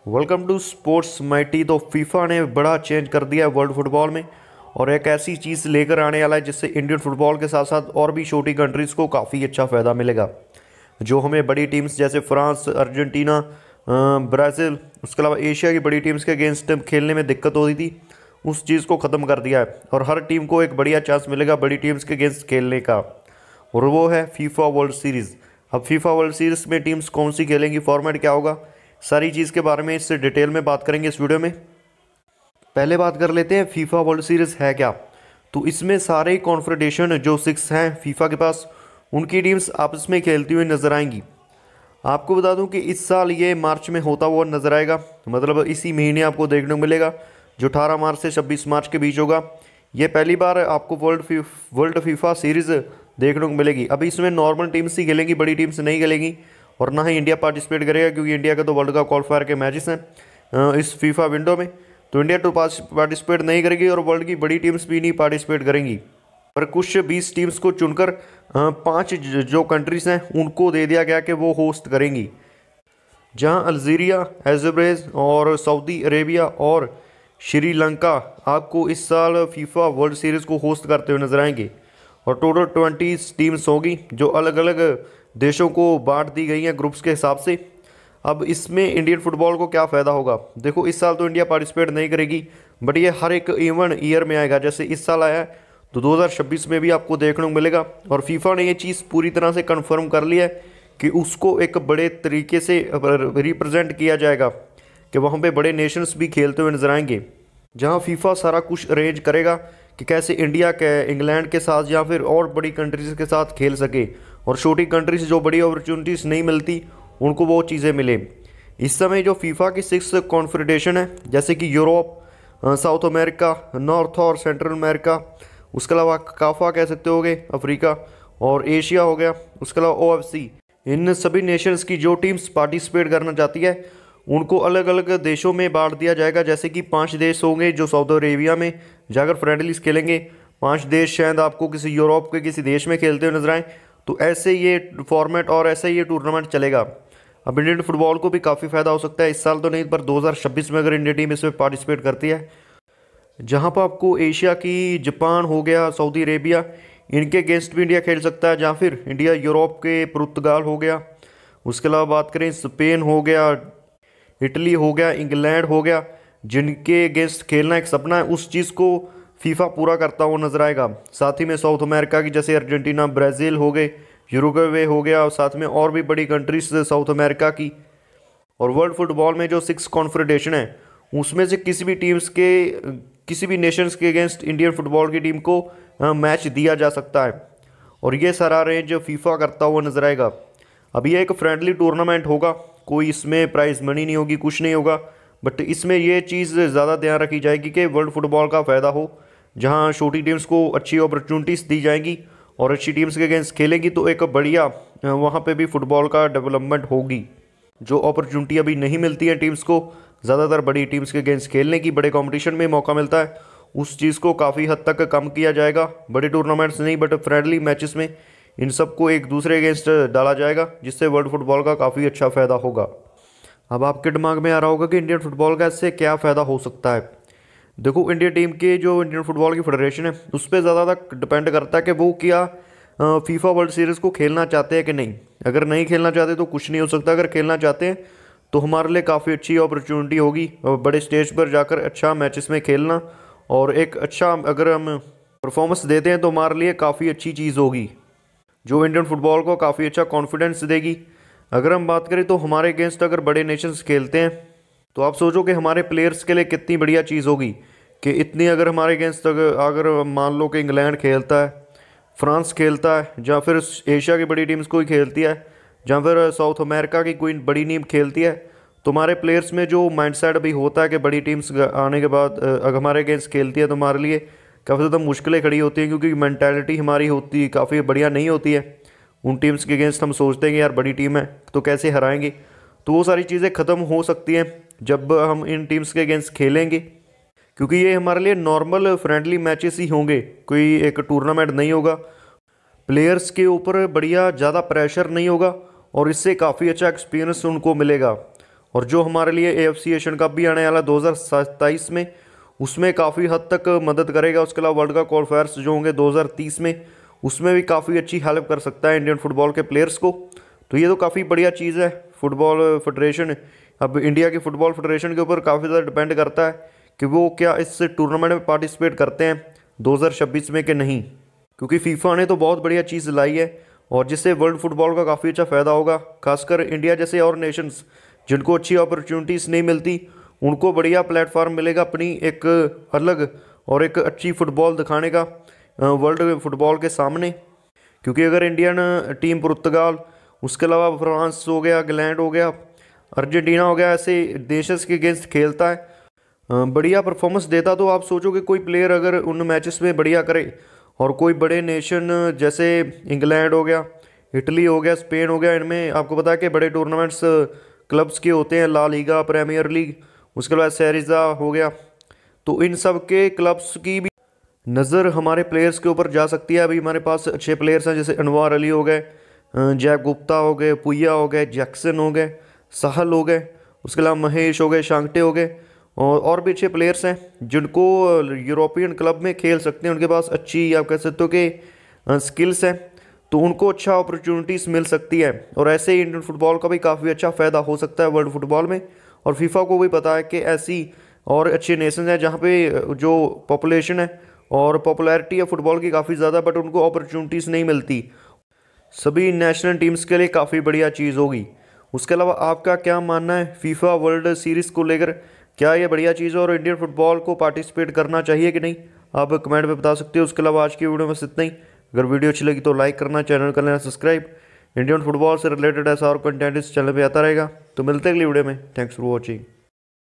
Welcome to sports mighty. तो FIFA ने बड़ा चेंज कर दिया है वर्ल्ड फुटबॉल में और एक ऐसी चीज़ लेकर आने वाला है जिससे इंडियन फुटबॉल के साथ साथ और भी छोटी कंट्रीज़ को काफ़ी अच्छा फ़ायदा मिलेगा। जो हमें बड़ी टीम्स जैसे फ्रांस, अर्जेंटीना, ब्राज़ील, उसके अलावा एशिया की बड़ी टीम्स के अगेंस्ट खेलने में दिक्कत होती थी, उस चीज़ को ख़त्म कर दिया है और हर टीम को एक बढ़िया चांस मिलेगा बड़ी टीम्स के अगेंस्ट खेलने का, और वो है फीफा वर्ल्ड सीरीज़। अब फीफा वर्ल्ड सीरीज़ में टीम्स कौन सी खेलेंगी, फॉर्मेट क्या होगा, सारी चीज़ के बारे में इससे डिटेल में बात करेंगे इस वीडियो में। पहले बात कर लेते हैं फीफा वर्ल्ड सीरीज़ है क्या। तो इसमें सारे कॉन्फेडरेशन जो 6 हैं फीफा के पास, उनकी टीम्स आपस में खेलती हुई नजर आएंगी। आपको बता दूं कि इस साल ये मार्च में होता हुआ नजर आएगा, मतलब इसी महीने आपको देखने को मिलेगा, जो 18 मार्च से 26 मार्च के बीच होगा। ये पहली बार आपको वर्ल्ड फीफा सीरीज़ देखने को मिलेगी। अभी इसमें नॉर्मल टीम्स ही खेलेंगी, बड़ी टीम्स नहीं खेलेंगी और ना ही इंडिया पार्टिसिपेट करेगा, क्योंकि इंडिया का तो वर्ल्ड कप क्वालिफायर के मैचेस हैं इस फीफा विंडो में, तो इंडिया तो पार्टिसिपेट नहीं करेगी और वर्ल्ड की बड़ी टीम्स भी नहीं पार्टिसिपेट करेंगी। पर कुछ 20 टीम्स को चुनकर 5 जो कंट्रीज हैं उनको दे दिया गया कि वो होस्ट करेंगी, जहां अल्जीरिया, एजब्रेज और सऊदी अरेबिया और श्रीलंका आपको इस साल फीफा वर्ल्ड सीरीज़ को होस्ट करते हुए नजर आएंगे। और टोटल 20 टीम्स होगी जो अलग अलग देशों को बांट दी गई हैं ग्रुप्स के हिसाब से। अब इसमें इंडियन फुटबॉल को क्या फ़ायदा होगा, देखो इस साल तो इंडिया पार्टिसिपेट नहीं करेगी, बट ये हर एक इवन ईयर में आएगा। जैसे इस साल आया है तो 2026 में भी आपको देखने को मिलेगा, और फीफा ने ये चीज़ पूरी तरह से कंफर्म कर लिया है कि उसको एक बड़े तरीके से रिप्रेजेंट किया जाएगा कि वहाँ पे बड़े नेशंस भी खेलते हुए नजर आएंगे, जहाँ फीफा सारा कुछ अरेंज करेगा कि कैसे इंडिया के इंग्लैंड के साथ या फिर और बड़ी कंट्रीज़ के साथ खेल सके, और छोटी कंट्रीज जो बड़ी अपॉर्चुनिटीज़ नहीं मिलती उनको वो चीज़ें मिले। इस समय जो फीफा की 6 कॉन्फेडरेशन है, जैसे कि यूरोप, साउथ अमेरिका, नॉर्थ और सेंट्रल अमेरिका, उसके अलावा काफा कह सकते होगे अफ्रीका, और एशिया हो गया, उसके अलावा ओएफसी, इन सभी नेशंस की जो टीम्स पार्टिसिपेट करना चाहती है उनको अलग अलग देशों में बांट दिया जाएगा। जैसे कि 5 देश होंगे जो सऊदी अरेबिया में जाकर फ्रेंडलीज खेलेंगे, 5 देश शायद आपको किसी यूरोप के किसी देश में खेलते हुए नजर आए। तो ऐसे ये फॉर्मेट और ऐसे ये टूर्नामेंट चलेगा। अब इंडियन फुटबॉल को भी काफ़ी फ़ायदा हो सकता है, इस साल तो नहीं पर 2026 में अगर इंडिया टीम इसमें पार्टिसिपेट करती है, जहां पर आपको एशिया की जापान हो गया, सऊदी अरेबिया, इनके अगेंस्ट भी इंडिया खेल सकता है, जहाँ फिर इंडिया यूरोप के पुर्तगाल हो गया, उसके अलावा बात करें स्पेन हो गया, इटली हो गया, इंग्लैंड हो गया, जिनके अगेंस्ट खेलना एक सपना है, उस चीज़ को फीफा पूरा करता हुआ नजर आएगा। साथ ही में साउथ अमेरिका की जैसे अर्जेंटीना, ब्राज़ील हो गए, यूरुग्वे हो गया, और साथ में और भी बड़ी कंट्रीज साउथ अमेरिका की। और वर्ल्ड फुटबॉल में जो 6 कॉन्फेडरेशन है उसमें से किसी भी नेशंस के अगेंस्ट इंडियन फुटबॉल की टीम को मैच दिया जा सकता है, और ये सारा अरेंज फीफा करता हुआ नजर आएगा। अब ये एक फ्रेंडली टूर्नामेंट होगा, कोई इसमें प्राइज मनी नहीं होगी, कुछ नहीं होगा, बट इसमें ये चीज़ ज़्यादा ध्यान रखी जाएगी कि वर्ल्ड फुटबॉल का फ़ायदा हो, जहाँ छोटी टीम्स को अच्छी अपॉर्चुनिटीज़ दी जाएंगी और अच्छी टीम्स के अगेंस्ट खेलेंगी, तो एक बढ़िया वहाँ पे भी फुटबॉल का डेवलपमेंट होगी। जो अपॉर्चुनिटी अभी नहीं मिलती है टीम्स को ज़्यादातर बड़ी टीम्स के अगेंस्ट खेलने की, बड़े कंपटीशन में मौका मिलता है, उस चीज़ को काफ़ी हद तक कम किया जाएगा। बड़े टूर्नामेंट्स नहीं बट फ्रेंडली मैचेस में इन सबको एक दूसरे अगेंस्ट डाला जाएगा, जिससे वर्ल्ड फुटबॉल का काफ़ी अच्छा फ़ायदा होगा। अब आपके दिमाग में आ रहा होगा कि इंडियन फुटबॉल का इससे क्या फ़ायदा हो सकता है। देखो इंडिया टीम के जो इंडियन फुटबॉल की फेडरेशन है उस पर ज़्यादा डिपेंड करता है कि वो क्या फीफा वर्ल्ड सीरीज़ को खेलना चाहते हैं कि नहीं। अगर नहीं खेलना चाहते तो कुछ नहीं हो सकता, अगर खेलना चाहते हैं तो हमारे लिए काफ़ी अच्छी अपॉर्चुनिटी होगी बड़े स्टेज पर जाकर अच्छा मैचेस में खेलना, और एक अच्छा अगर हम परफॉर्मेंस देते हैं तो हमारे लिए काफ़ी अच्छी चीज़ होगी, जो इंडियन फुटबॉल को काफ़ी अच्छा कॉन्फिडेंस देगी। अगर हम बात करें तो हमारे अगेंस्ट अगर बड़े नेशंस खेलते हैं तो आप सोचो कि हमारे प्लेयर्स के लिए कितनी बढ़िया चीज़ होगी कि इतनी अगर हमारे अगेंस्ट अगर मान लो कि इंग्लैंड खेलता है, फ्रांस खेलता है, या फिर एशिया की बड़ी टीम्स कोई खेलती है, या फिर साउथ अमेरिका की कोई बड़ी टीम खेलती है, तो हमारे प्लेयर्स में जो माइंडसेट भी होता है कि बड़ी टीम्स आने के बाद अगर हमारे अगेंस्ट खेलती है तो हमारे लिए काफ़ी ज़्यादा मुश्किलें खड़ी होती हैं, क्योंकि मैंटेलिटी हमारी होती काफ़ी बढ़िया नहीं होती है। उन टीम्स के अगेंस्ट हम सोचते हैं कि यार बड़ी टीम है तो कैसे हराएंगे, तो वो सारी चीज़ें ख़त्म हो सकती हैं जब हम इन टीम्स के अगेंस्ट खेलेंगे, क्योंकि ये हमारे लिए नॉर्मल फ्रेंडली मैचेस ही होंगे, कोई एक टूर्नामेंट नहीं होगा। प्लेयर्स के ऊपर बढ़िया ज़्यादा प्रेशर नहीं होगा और इससे काफ़ी अच्छा एक्सपीरियंस उनको मिलेगा। और जो हमारे लिए AFC एशियन कप भी आने वाला 2027 में, उसमें काफ़ी हद तक मदद करेगा। उसके अलावा वर्ल्ड कप क्वालिफायर्स जो होंगे 2030 में, उसमें भी काफ़ी अच्छी हेल्प कर सकता है इंडियन फुटबॉल के प्लेयर्स को। तो ये तो काफ़ी बढ़िया चीज़ है। फुटबॉल फेडरेशन, अब इंडिया की फुटबॉल फेडरेशन के ऊपर काफ़ी ज़्यादा डिपेंड करता है कि वो क्या इस टूर्नामेंट में पार्टिसिपेट करते हैं 2026 में कि नहीं, क्योंकि फीफा ने तो बहुत बढ़िया चीज़ लाई है और जिससे वर्ल्ड फुटबॉल का काफ़ी अच्छा फ़ायदा होगा। खासकर इंडिया जैसे और नेशंस जिनको अच्छी अपॉर्चुनिटीज़ नहीं मिलती, उनको बढ़िया प्लेटफॉर्म मिलेगा अपनी एक अलग और एक अच्छी फुटबॉल दिखाने का वर्ल्ड फुटबॉल के सामने। क्योंकि अगर इंडियन टीम पुर्तगाल, उसके अलावा फ्रांस हो गया, इंग्लैंड हो गया, अर्जेंटीना हो गया, ऐसे देशों के अगेंस्ट खेलता है, बढ़िया परफॉर्मेंस देता, तो आप सोचोगे कोई प्लेयर अगर उन मैचेस में बढ़िया करे और कोई बड़े नेशन जैसे इंग्लैंड हो गया, इटली हो गया, स्पेन हो गया, इनमें आपको पता है कि बड़े टूर्नामेंट्स क्लब्स के होते हैं, ला लीगा, प्रीमियर लीग, उसके बाद सेरिजा हो गया, तो इन सब के क्लब्स की भी नज़र हमारे प्लेयर्स के ऊपर जा सकती है। अभी हमारे पास अच्छे प्लेयर्स हैं जैसे अनवर अली हो गए, जैक गुप्ता हो गए, पुया हो गए, जैक्सन हो गए, साहल हो गए, उसके अलावा महेश हो गए, शांगटे हो गए, और भी अच्छे प्लेयर्स हैं जिनको यूरोपियन क्लब में खेल सकते हैं। उनके पास अच्छी, आप कह सकते हो कि स्किल्स हैं, तो उनको अच्छा अपॉर्चुनिटीज़ मिल सकती है। और ऐसे ही इंडियन फुटबॉल का भी काफ़ी अच्छा फ़ायदा हो सकता है वर्ल्ड फुटबॉल में। और फीफा को भी पता है कि ऐसी और अच्छे नेशन हैं जहाँ पे जो पॉपुलेशन है और पॉपुलैरिटी है फुटबॉल की काफ़ी ज़्यादा, बट उनको अपॉर्चुनिटीज़ नहीं मिलती। सभी नेशनल टीम्स के लिए काफ़ी बढ़िया चीज़ होगी। उसके अलावा आपका क्या मानना है फीफा वर्ल्ड सीरीज़ को लेकर? क्या ये बढ़िया चीज़ है और इंडियन फुटबॉल को पार्टिसिपेट करना चाहिए कि नहीं? आप कमेंट में बता सकते हो। उसके अलावा आज की वीडियो में इतना ही। अगर वीडियो अच्छी लगी तो लाइक करना, चैनल कर लेना सब्सक्राइब। इंडियन फुटबॉल से रिलेटेड ऐसा और कंटेंट इस चैनल पर आता रहेगा। तो मिलते हैं अगली वीडियो में। Thanks for watching.